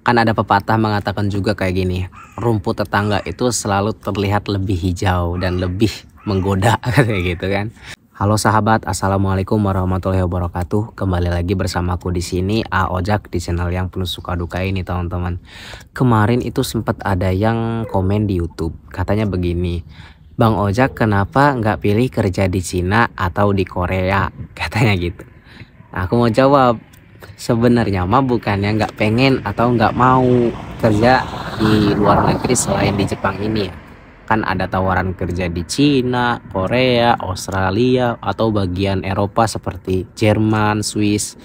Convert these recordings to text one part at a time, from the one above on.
Kan ada pepatah mengatakan juga kayak gini, rumput tetangga itu selalu terlihat lebih hijau dan lebih menggoda kayak gitu kan. Halo sahabat, assalamualaikum warahmatullahi wabarakatuh. Kembali lagi bersamaku di sini A Ojak di channel yang penuh suka duka ini teman-teman. Kemarin itu sempat ada yang komen di YouTube, katanya begini, Bang Ojak kenapa nggak pilih kerja di Cina atau di Korea, katanya gitu. Nah, aku mau jawab, sebenarnya mah bukannya nggak pengen atau nggak mau kerja di luar negeri selain di Jepang ini ya. Kan ada tawaran kerja di Cina, Korea, Australia, atau bagian Eropa seperti Jerman, Swiss,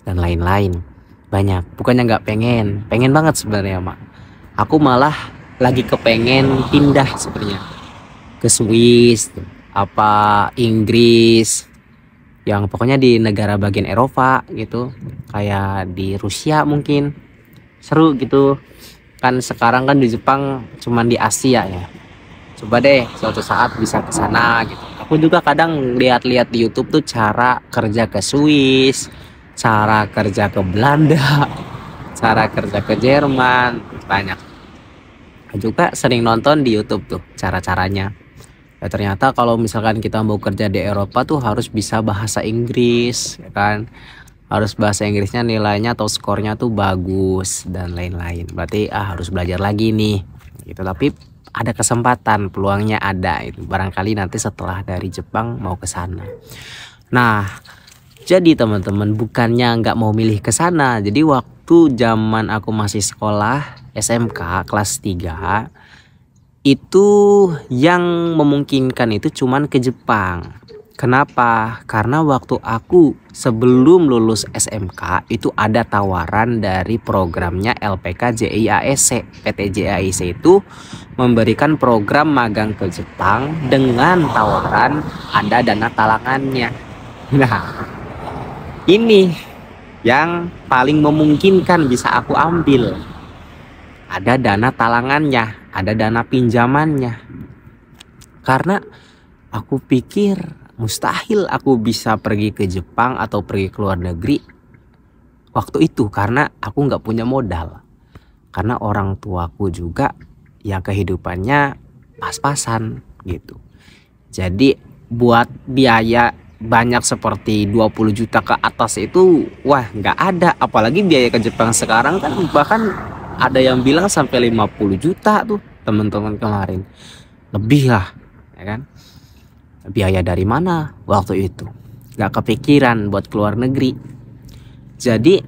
dan lain-lain. Banyak, bukannya nggak pengen, pengen banget sebenarnya mak. Aku malah lagi kepengen pindah sebenarnya ke Swiss, apa Inggris, yang pokoknya di negara bagian Eropa gitu, kayak di Rusia mungkin seru gitu kan. Sekarang kan di Jepang cuman di Asia ya, coba deh suatu saat bisa ke sana gitu. Aku juga kadang lihat-lihat di YouTube tuh cara kerja ke Swiss, cara kerja ke Belanda, cara kerja ke Jerman, banyak. Aku juga sering nonton di YouTube tuh cara-caranya. Ya, ternyata kalau misalkan kita mau kerja di Eropa tuh harus bisa bahasa Inggris, ya kan? Harus bahasa Inggrisnya nilainya atau skornya tuh bagus dan lain-lain. Berarti harus belajar lagi nih. Gitu. Tapi ada kesempatan, peluangnya ada itu. Barangkali nanti setelah dari Jepang mau ke sana. Nah, jadi teman-teman bukannya nggak mau milih ke sana. Jadi waktu zaman aku masih sekolah SMK kelas 3 itu yang memungkinkan itu cuman ke Jepang. Kenapa? Karena waktu aku sebelum lulus SMK itu ada tawaran dari programnya LPK JIASC. PT JIASC itu memberikan program magang ke Jepang dengan tawaran ada dana talangannya. Nah, ini yang paling memungkinkan bisa aku ambil. Ada dana talangannya, ada dana pinjamannya. Karena aku pikir mustahil aku bisa pergi ke Jepang atau pergi ke luar negeri waktu itu, karena aku nggak punya modal. Karena orang tuaku juga yang kehidupannya pas-pasan gitu. Jadi buat biaya banyak seperti 20 juta ke atas itu wah nggak ada. Apalagi biaya ke Jepang sekarang kan bahkan ada yang bilang sampai 50 juta tuh teman-teman kemarin. Lebih lah, ya kan? Biaya dari mana waktu itu? Gak kepikiran buat keluar negeri. Jadi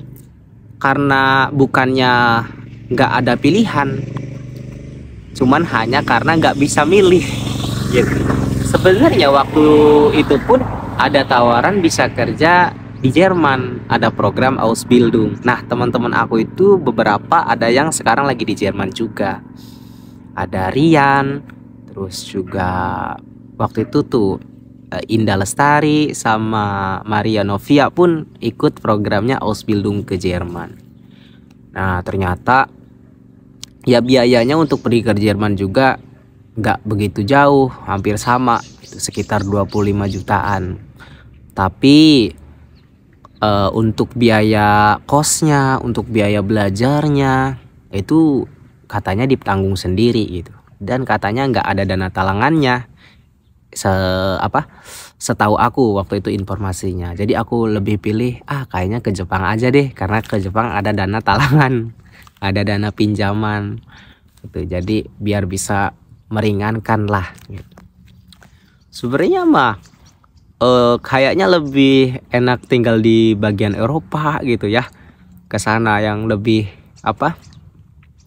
karena bukannya gak ada pilihan, cuman hanya karena gak bisa milih gitu. Sebenarnya waktu itu pun ada tawaran bisa kerja di Jerman, ada program Ausbildung. Nah, teman-teman aku itu beberapa ada yang sekarang lagi di Jerman juga. Ada Rian, terus juga waktu itu tuh Indah Lestari sama Maria Novia pun ikut programnya Ausbildung ke Jerman. Nah, ternyata ya biayanya untuk pergi ke Jerman juga nggak begitu jauh, hampir sama, itu sekitar 25 jutaan. Tapi untuk biaya kosnya, untuk biaya belajarnya itu katanya ditanggung sendiri gitu. Dan katanya nggak ada dana talangannya. Setahu aku waktu itu informasinya. Jadi aku lebih pilih kayaknya ke Jepang aja deh, karena ke Jepang ada dana talangan, ada dana pinjaman gitu. Jadi biar bisa meringankan lah gitu. Sebenarnya mah kayaknya lebih enak tinggal di bagian Eropa gitu ya, ke sana yang lebih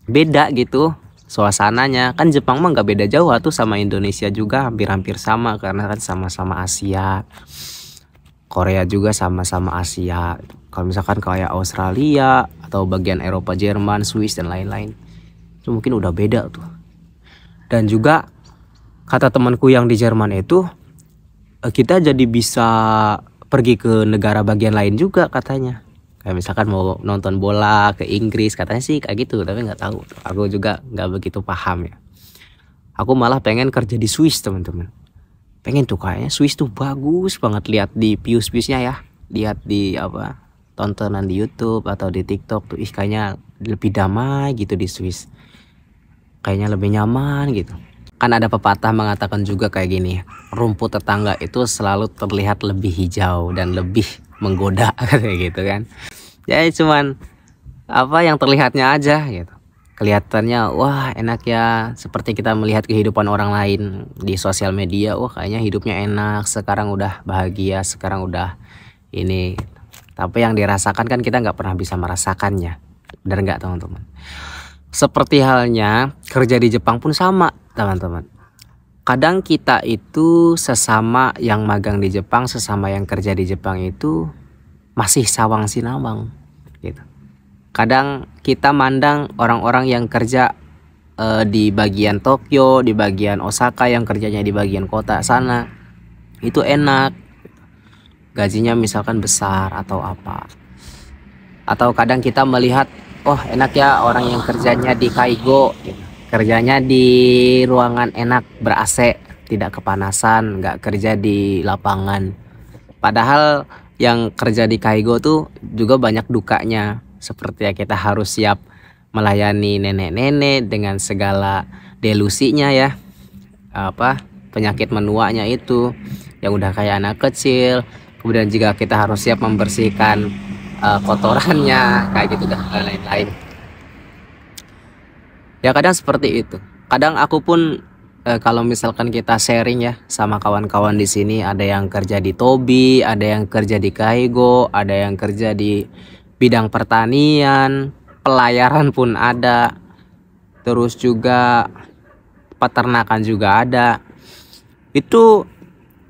beda gitu suasananya. Kan Jepang mah nggak beda jauh tuh sama Indonesia juga, hampir-hampir sama karena kan sama-sama Asia. Korea juga sama-sama Asia. Kalau misalkan kayak Australia atau bagian Eropa, Jerman, Swiss dan lain-lain itu mungkin udah beda tuh. Dan juga kata temanku yang di Jerman itu kita jadi bisa pergi ke negara bagian lain juga katanya. Kayak misalkan mau nonton bola ke Inggris, katanya sih kayak gitu, tapi nggak tahu. Aku juga nggak begitu paham ya. Aku malah pengen kerja di Swiss teman-teman. Pengen tuh, kayaknya Swiss tuh bagus banget, lihat di views-viewsnya ya. Lihat di tontonan di YouTube atau di TikTok tuh kayaknya lebih damai gitu di Swiss, kayaknya lebih nyaman gitu. Kan ada pepatah mengatakan juga kayak gini, rumput tetangga itu selalu terlihat lebih hijau dan lebih menggoda kayak gitu kan. Ya cuman apa yang terlihatnya aja gitu, kelihatannya wah enak ya, seperti kita melihat kehidupan orang lain di sosial media, wah kayaknya hidupnya enak, sekarang udah bahagia, sekarang udah ini. Tapi yang dirasakan kan kita nggak pernah bisa merasakannya, benar nggak teman-teman? Seperti halnya kerja di Jepang pun sama teman-teman. Kadang kita itu sesama yang magang di Jepang, sesama yang kerja di Jepang itu masih sawang sinawang gitu. Kadang kita mandang orang-orang yang kerja di bagian Tokyo, di bagian Osaka, yang kerjanya di bagian kota sana itu enak, gajinya misalkan besar atau apa. Atau kadang kita melihat, oh enak ya orang yang kerjanya di Kaigo gitu. Kerjanya di ruangan enak, ber-AC, tidak kepanasan, nggak kerja di lapangan. Padahal yang kerja di Kaigo tuh juga banyak dukanya. Seperti ya kita harus siap melayani nenek-nenek dengan segala delusinya ya. Penyakit menuanya itu yang udah kayak anak kecil. Kemudian juga kita harus siap membersihkan kotorannya kayak gitu dan lain-lain. Ya kadang seperti itu. Kadang aku pun kalau misalkan kita sharing ya sama kawan-kawan di sini, ada yang kerja di Tobi, ada yang kerja di Kaigo, ada yang kerja di bidang pertanian, pelayaran pun ada, terus juga peternakan juga ada. Itu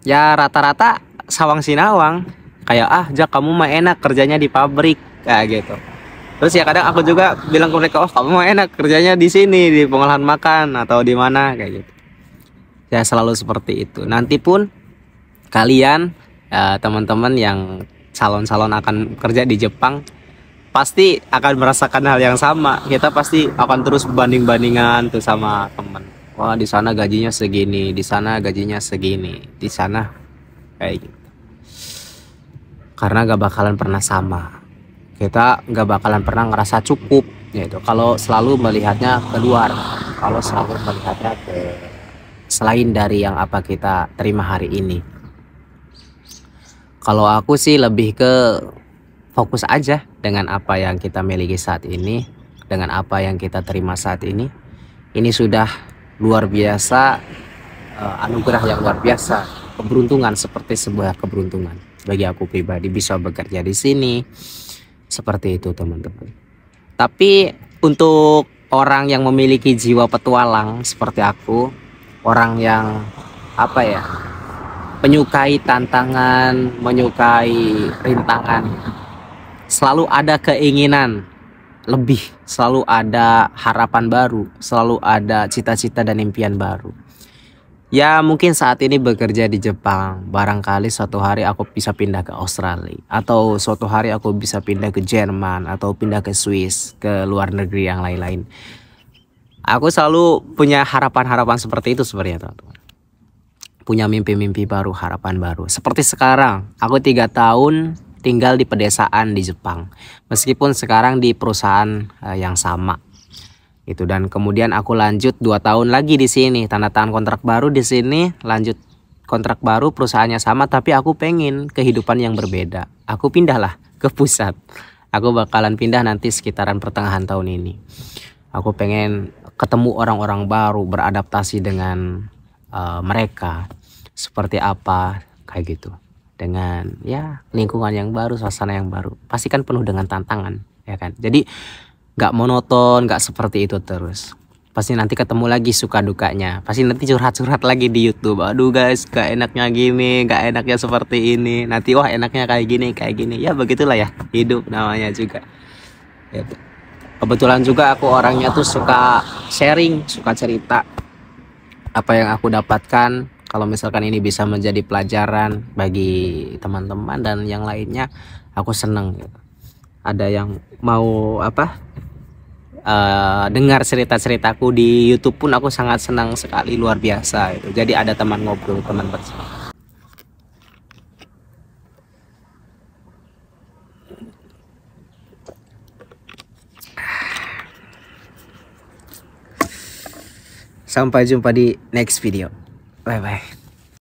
ya rata-rata sawang sinawang, kayak Jak kamu mah enak kerjanya di pabrik kayak gitu. Terus ya kadang aku juga bilang ke mereka, oh kamu mah enak kerjanya di sini di pengolahan makan atau di mana kayak gitu. Ya selalu seperti itu. Nanti pun kalian teman-teman yang calon-calon akan kerja di Jepang pasti akan merasakan hal yang sama. Kita pasti akan terus banding-bandingan tuh sama teman. Wah di sana gajinya segini, di sana gajinya segini, di sana kayak gitu. Karena gak bakalan pernah sama. Kita gak bakalan pernah ngerasa cukup, yaitu kalau selalu melihatnya keluar, kalau selalu melihatnya ke selain dari yang apa kita terima hari ini. Kalau aku sih lebih ke fokus aja dengan apa yang kita miliki saat ini, dengan apa yang kita terima saat ini. Ini sudah luar biasa, anugerah yang luar biasa, keberuntungan, seperti sebuah keberuntungan bagi aku pribadi bisa bekerja di sini. Seperti itu teman-teman. Tapi untuk orang yang memiliki jiwa petualang seperti aku, orang yang menyukai tantangan, menyukai rintangan, selalu ada keinginan lebih, selalu ada harapan baru, selalu ada cita-cita dan impian baru. Ya mungkin saat ini bekerja di Jepang, barangkali suatu hari aku bisa pindah ke Australia, atau suatu hari aku bisa pindah ke Jerman, atau pindah ke Swiss, ke luar negeri yang lain-lain. Aku selalu punya harapan-harapan seperti itu sebenarnya teman-teman. Punya mimpi-mimpi baru, harapan baru. Seperti sekarang, aku 3 tahun tinggal di pedesaan di Jepang. Meskipun sekarang di perusahaan yang sama. Itu, dan kemudian aku lanjut 2 tahun lagi di sini, tanda tangan kontrak baru di sini, lanjut kontrak baru, perusahaannya sama, tapi aku pengen kehidupan yang berbeda. Aku pindahlah ke pusat. Aku bakalan pindah nanti sekitaran pertengahan tahun ini. Aku pengen ketemu orang-orang baru, beradaptasi dengan mereka seperti apa kayak gitu, dengan ya lingkungan yang baru, suasana yang baru, pasti kan penuh dengan tantangan ya kan. Jadi nggak monoton, nggak seperti itu terus. Pasti nanti ketemu lagi suka dukanya, pasti nanti curhat-curhat lagi di YouTube. Aduh guys, gak enaknya gini, gak enaknya seperti ini. Nanti wah enaknya kayak gini. Ya begitulah ya hidup namanya juga. Gitu. Kebetulan juga aku orangnya tuh suka sharing, suka cerita apa yang aku dapatkan. Kalau misalkan ini bisa menjadi pelajaran bagi teman-teman dan yang lainnya, aku seneng gitu. Ada yang mau dengar cerita-ceritaku di YouTube pun aku sangat senang sekali, luar biasa itu. Jadi ada teman ngobrol, teman bersama. Sampai jumpa di next video. Bye bye.